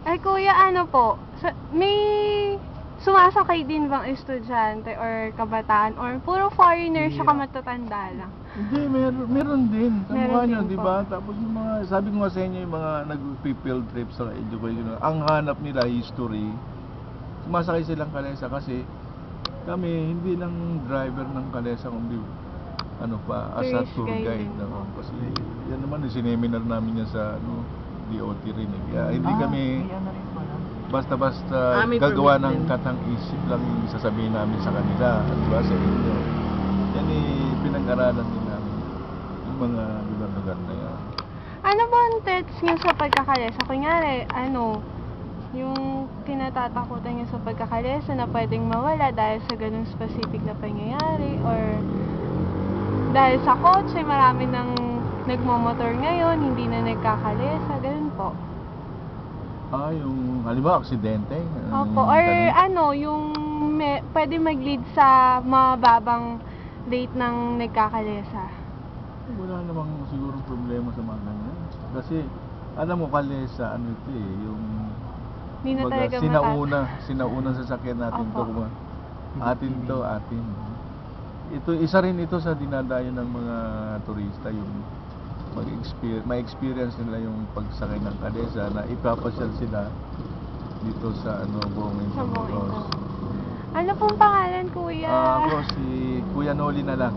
Ay kuya, ano po, may sumasakay din bang estudyante or kabataan or puro foreigner siya matatanda lang? Hindi, meron din. Kamukha Meron nyo, din di po. ba? Tapos yung mga, sabi ko nga sa inyo, yung mga nag-field trip sa education, ang hanap nila history, sumasakay silang kalesa kasi kami, hindi lang driver ng kalesa, kundi ano pa, as a Tourist tour guide guide. din No? po. Kasi yan naman, sineminar namin yan sa DOT rin. Kaya hindi kami basta-basta may gagawa permit ng din. katang-isip lang yung sasabihin namin sa kanila, di ba, sa inyo. Yan pinag-aralan din namin yung mga lugar-lugar na yan. Ano ba ang threats niyo sa pagkakalesa? Kunyari, ano, yung kinatatakutan niyo sa pagkakalesa na pwedeng mawala dahil sa ganung specific na pangyayari or dahil sa kotse, marami nang nagmomotor ngayon, hindi na nagkakalesa, ganun po. Yung halimbawa, aksidente. Opo, or ganun. ano, yung pwede mag-lead sa mababang rate ng nagkakalesa. Wala namang siguro problema sa mga ganyan. Kasi, alam mo, kalesa, ano ito yung Hindi na talaga sinaunang sasakyan natin Opo. to. Atin. Ito, isa rin ito sa dinadayo ng mga turista, yung ma-experience nila yung pagsakay ng kalesa na ipapasyal sila dito sa buong Sa buong Intramuros. Ano pong pangalan, kuya? Ako si Kuya Noli na lang.